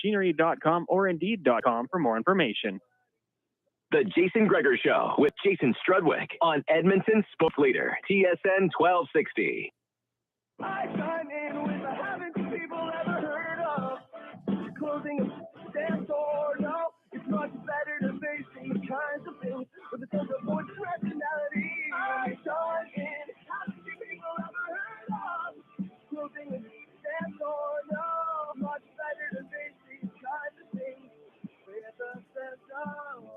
machinery.com or indeed.com for more information. The Jason Greger Show with Jason Strudwick on Edmonton Sports Leader, TSN 1260. I chime in with the haven't people ever heard of. Closing a dance or no. It's much better to face these kinds of things with a sense of voice and rationality. I chime in, haven't people ever heard of. Closing a dance or no. Much better to face these kinds of things with a sense of.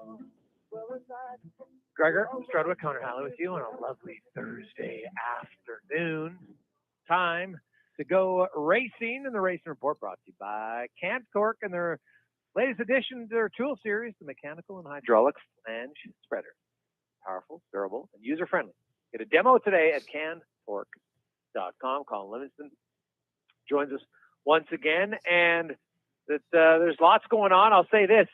Greger, Strudwick, Connor Halley with you on a lovely Thursday afternoon. Time to go racing, and the Racing Report brought to you by CanTorque and their latest addition to their tool series, the mechanical and hydraulic flange spreader. Powerful, durable, and user-friendly. Get a demo today at CanTorque.com. Colin Livingston joins us once again, and there's lots going on. I'll say this.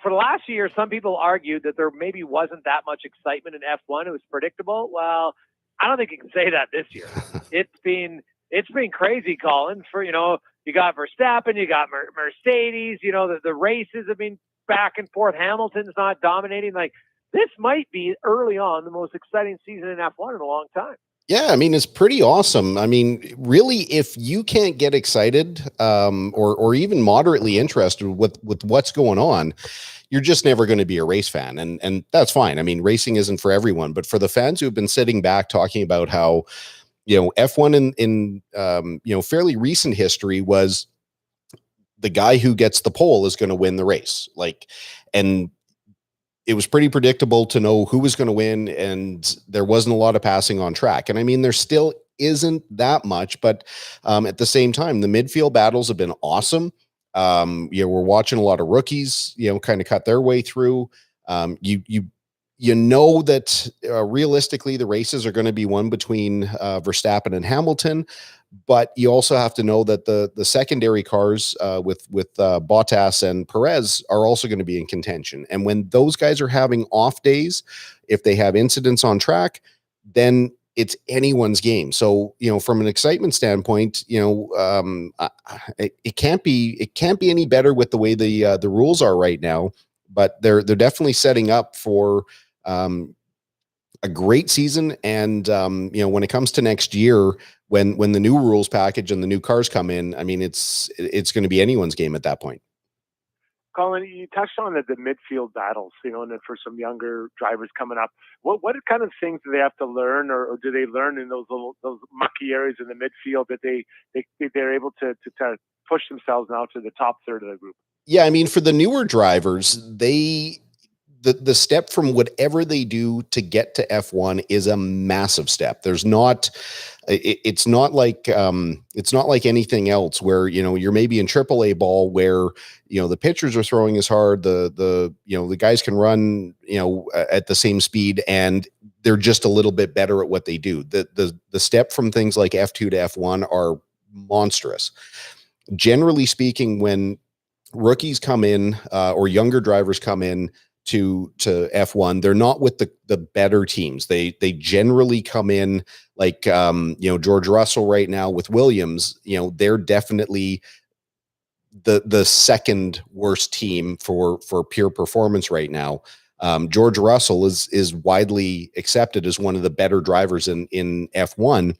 For the last year, some people argued that there maybe wasn't that much excitement in F1. It was predictable. Well, I don't think you can say that this year. It's been crazy, Colin. For you got Verstappen, you got Mercedes. The races have been back and forth. Hamilton's not dominating. Like, this might be early on the most exciting season in F1 in a long time. Yeah, I mean, it's pretty awesome. I mean, really, if you can't get excited or even moderately interested with what's going on, you're just never going to be a race fan. And that's fine. I mean, racing isn't for everyone. But for the fans who've been sitting back talking about how, F1 in fairly recent history was the guy who gets the pole is going to win the race. And it was pretty predictable to know who was going to win, and there wasn't a lot of passing on track. And I mean, there still isn't that much, but at the same time, the midfield battles have been awesome. We're watching a lot of rookies, kind of cut their way through. That realistically, the races are going to be won between Verstappen and Hamilton. But you also have to know that the secondary cars with Bottas and Perez are also going to be in contention. And when those guys are having off days, if they have incidents on track, then it's anyone's game. So, from an excitement standpoint, it can't be any better with the way the rules are right now. But they're definitely setting up for a great season. And, when it comes to next year, when the new rules package and the new cars come in, I mean, it's going to be anyone's game at that point. Colin, you touched on the midfield battles, and then for some younger drivers coming up, what kind of things do they have to learn, or do they learn in those mucky areas in the midfield that they're able to push themselves now to the top third of the group? Yeah. I mean, for the newer drivers, the step from whatever they do to get to F1 is a massive step. It's not like anything else where, you're maybe in AAA ball where, the pitchers are throwing as hard, the guys can run, at the same speed, and they're just a little bit better at what they do. The step from things like F2 to F1 are monstrous. Generally speaking, when rookies come in, or younger drivers come in to F1, they're not with the better teams. They generally come in like, George Russell right now with Williams, they're definitely the second worst team for pure performance right now. George Russell is widely accepted as one of the better drivers in F1.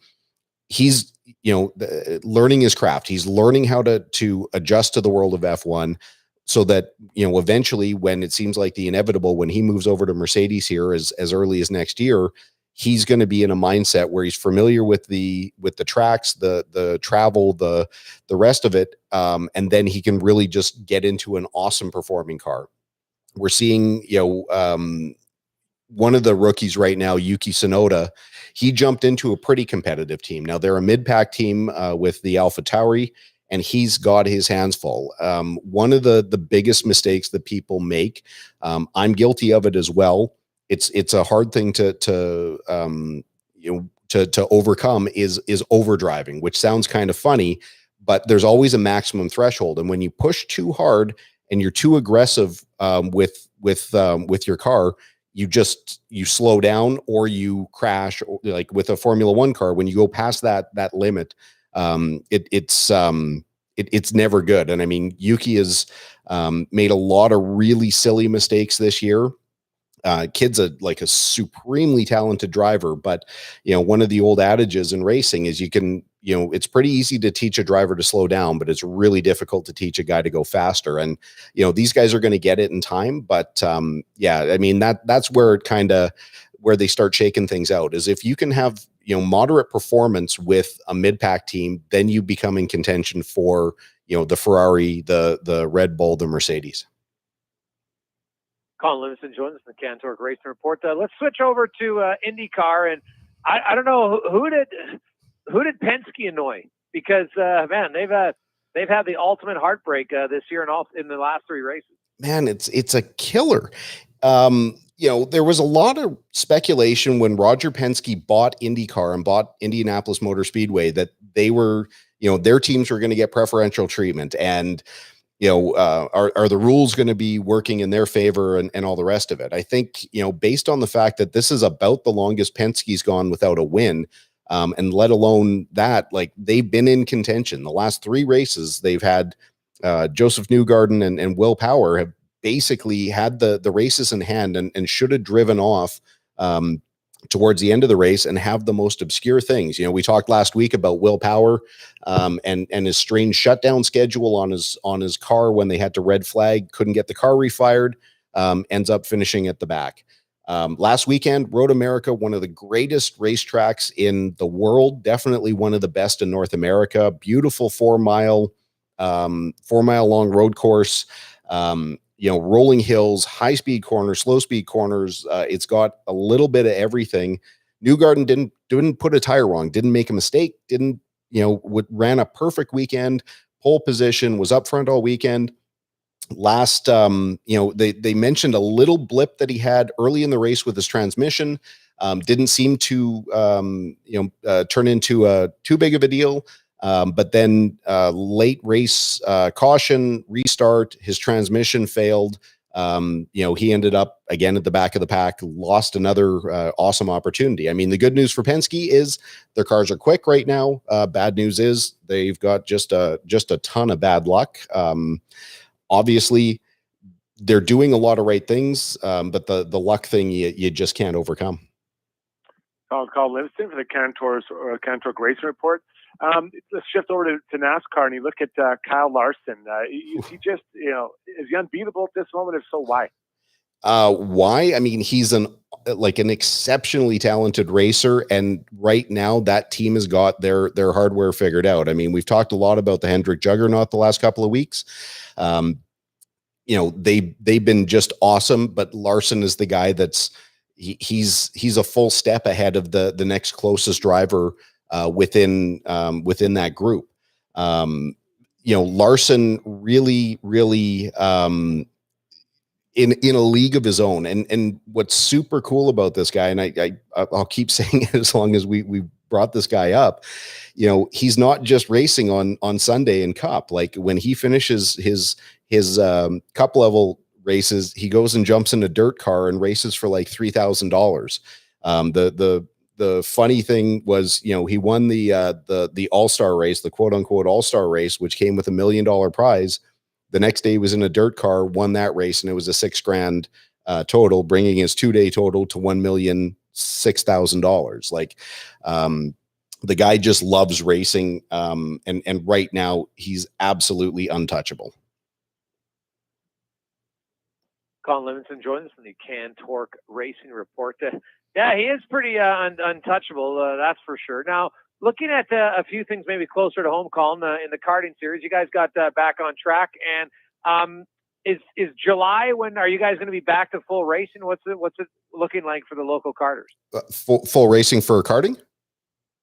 He's, learning his craft. He's learning how to adjust to the world of F1. So that, eventually when it seems like the inevitable, when he moves over to Mercedes here as early as next year, he's going to be in a mindset where he's familiar with the tracks, the travel, the rest of it. And then he can really just get into an awesome performing car. We're seeing, one of the rookies right now, Yuki Tsunoda, he jumped into a pretty competitive team. Now they're a mid-pack team with the AlphaTauri, and he's got his hands full. One of the biggest mistakes that people make, I'm guilty of it as well. It's a hard thing to overcome is overdriving, which sounds kind of funny, but there's always a maximum threshold. And when you push too hard and you're too aggressive with your car, you slow down or you crash. Like with a Formula One car, when you go past that limit, it's it's never good. And I mean, Yuki has made a lot of really silly mistakes this year. Kid's a supremely talented driver, but one of the old adages in racing is it's pretty easy to teach a driver to slow down, but it's really difficult to teach a guy to go faster. And these guys are going to get it in time, but yeah, I mean that's where where they start shaking things out, is if you can have moderate performance with a mid-pack team, then you become in contention for the Ferrari, the Red Bull, the Mercedes. Colin Livingston joins us in the CanTorque Racing Report. Let's switch over to IndyCar, and I don't know who did Penske annoy, because man, they've had the ultimate heartbreak this year in the last 3 races. Man, it's a killer. There was a lot of speculation when Roger Penske bought IndyCar and bought Indianapolis Motor Speedway that they were, their teams were going to get preferential treatment, and are the rules going to be working in their favor and all the rest of it. I think, based on the fact that this is about the longest Penske's gone without a win, and let alone that, like, they've been in contention. The last 3 races they've had, Joseph Newgarden and Will Power have basically had the races in hand and should have driven off towards the end of the race and have the most obscure things. We talked last week about Will Power and his strange shutdown schedule on his car when they had to red flag, couldn't get the car refired, ends up finishing at the back. Last weekend, Road America, one of the greatest racetracks in the world, definitely one of the best in North America. Beautiful 4-mile long road course. Rolling hills, high speed corners, slow speed corners. It's got a little bit of everything. Newgarden didn't put a tire wrong, didn't make a mistake, ran a perfect weekend, pole position, was up front all weekend. Last, they mentioned a little blip that he had early in the race with his transmission. Didn't seem to, turn into too big of a deal. But then late race caution, restart, his transmission failed. He ended up again at the back of the pack, lost another awesome opportunity. I mean, the good news for Penske is their cars are quick right now. Bad news is they've got just a ton of bad luck. Obviously, they're doing a lot of right things, but the luck thing you just can't overcome. Colin Livingston for the CanTorque Racing Report. Let's shift over to NASCAR, and you look at Kyle Larson. He just, is he unbeatable at this moment? If so, why? Why? I mean, he's an exceptionally talented racer, and right now that team has got their hardware figured out. I mean, we've talked a lot about the Hendrick juggernaut the last couple of weeks. They've been just awesome, but Larson is the guy that's he's a full step ahead of the next closest driver within that group. Larson really in a league of his own, and what's super cool about this guy, and I'll keep saying it as long as we brought this guy up, he's not just racing on Sunday in Cup. Like, when he finishes his Cup level races, he goes and jumps in a dirt car and races for like $3,000. The funny thing was, he won the all-star race, the quote unquote all-star race, which came with $1 million prize. The next day he was in a dirt car, won that race, and it was a $6,000 total, bringing his 2-day total to $1,006,000. Like, the guy just loves racing. And right now he's absolutely untouchable. Colin Livingston joins us in the CanTorque Racing Report. Yeah, he is pretty untouchable, that's for sure. Now, looking at a few things maybe closer to home, Colin, in the karting series, you guys got back on track, and is July, when are you guys going to be back to full racing? What's it looking like for the local karters? Full racing for karting?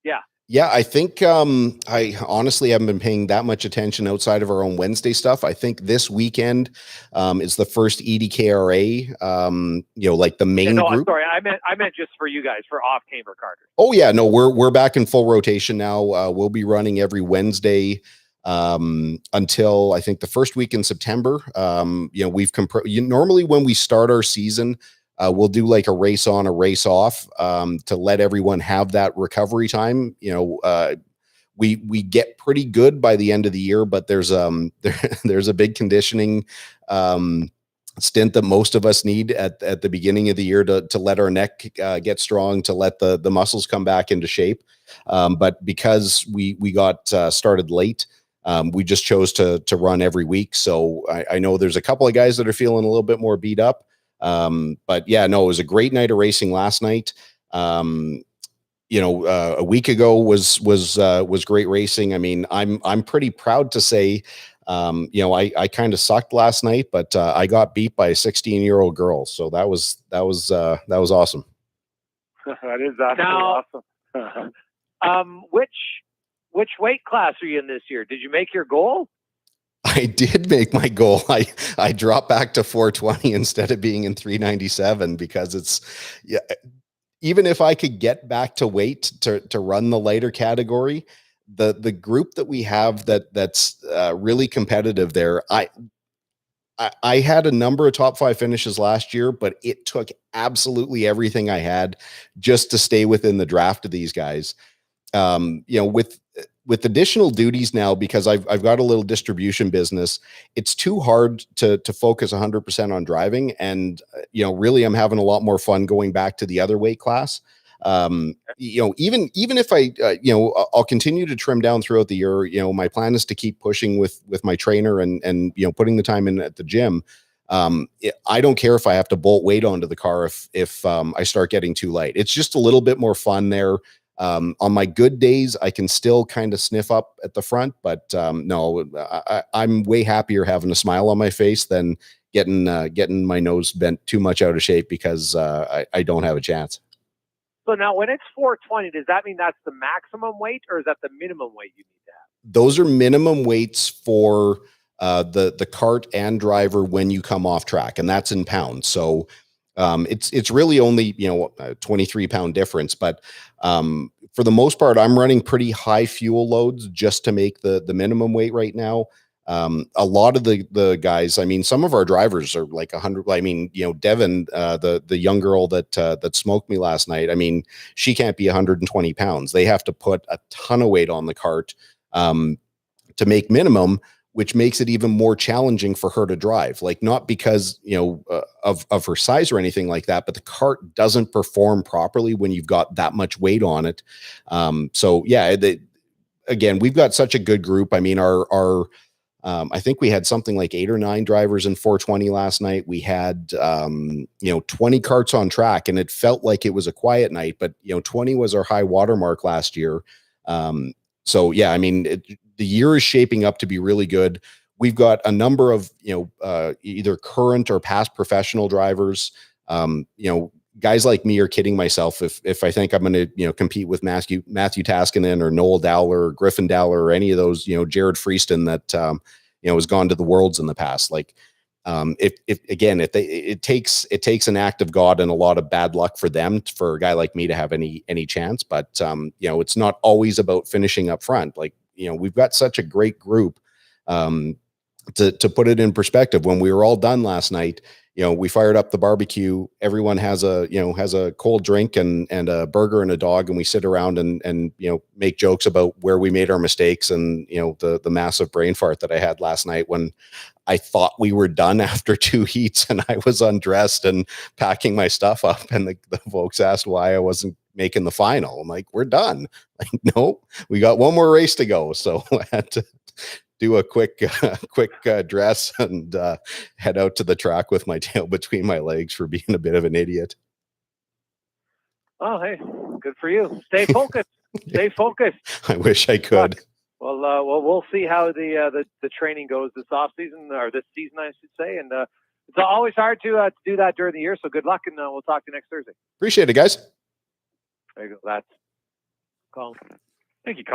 Yeah. Yeah, I think I honestly haven't been paying that much attention outside of our own Wednesday stuff. I think this weekend is the first EDKRA, like the main group. Sorry, I meant just for you guys, for off-camber karters. Oh yeah, no, we're back in full rotation now. We'll be running every Wednesday until I think the first week in September. We've normally when we start our season, we'll do like a race on, a race off, to let everyone have that recovery time. we get pretty good by the end of the year, but there's there's a big conditioning stint that most of us need at the beginning of the year to let our neck get strong, to let the muscles come back into shape. But because we got started late, we just chose to run every week. So I know there's a couple of guys that are feeling a little bit more beat up. But yeah, no, it was a great night of racing last night. A week ago was great racing. I mean, I'm pretty proud to say, I kind of sucked last night, but I got beat by a 16-year-old girl. So that was awesome. That is absolutely awesome. Which weight class are you in this year? Did you make your goal? I did make my goal. I dropped back to 420 instead of being in 397 because even if I could get back to weight to run the lighter category, the group that we have that's really competitive there. I had a number of top 5 finishes last year, but it took absolutely everything I had just to stay within the draft of these guys. With additional duties now, because I've got a little distribution business, it's too hard to focus 100% on driving. And, really I'm having a lot more fun going back to the other weight class. Even if I'll continue to trim down throughout the year. My plan is to keep pushing with my trainer and putting the time in at the gym. I don't care if I have to bolt weight onto the car if I start getting too light. It's just a little bit more fun there. On my good days, I can still kind of sniff up at the front, but no, I'm way happier having a smile on my face than getting my nose bent too much out of shape because I don't have a chance. So now when it's 420, does that mean that's the maximum weight or is that the minimum weight you need to have? Those are minimum weights for the cart and driver when you come off track, and that's in pounds. So it's really only, a 23-pound difference, but for the most part, I'm running pretty high fuel loads just to make the minimum weight right now. A lot of the guys, I mean, some of our drivers are like 100. I mean, Devin, the young girl that smoked me last night. I mean, she can't be 120 pounds. They have to put a ton of weight on the cart to make minimum, which makes it even more challenging for her to drive. Like, not because, of her size or anything like that, but the cart doesn't perform properly when you've got that much weight on it. So yeah, again, we've got such a good group. I mean, I think we had something like 8 or 9 drivers in 420 last night. We had, 20 carts on track, and it felt like it was a quiet night, but 20 was our high watermark last year. So yeah, I mean, the year is shaping up to be really good. We've got a number of, either current or past professional drivers. Guys like me are kidding myself if I think I'm going to, compete with Matthew Taskinen or Noel Dowler or Griffin Dowler or any of those, Jared Freeston that, has gone to the Worlds in the past. Like, it takes an act of God and a lot of bad luck for them, for a guy like me to have any chance. But, it's not always about finishing up front. Like, we've got such a great group. To put it in perspective, when we were all done last night, we fired up the barbecue. Everyone has a cold drink and a burger and a dog, and we sit around and make jokes about where we made our mistakes and the massive brain fart that I had last night when I thought we were done after 2 heats and I was undressed and packing my stuff up, and the folks asked why I wasn't making the final. I'm like, we're done. Like, no, we got one more race to go, so I had to do a quick dress and head out to the track with my tail between my legs for being a bit of an idiot. Oh, hey, good for you. Stay focused. Stay focused. I wish I could. Well, we'll see how the training goes this off season, or this season, I should say. And it's always hard to do that during the year. So good luck, and we'll talk to you next Thursday. Appreciate it, guys. There you go. That's Colin. Thank you, Colin.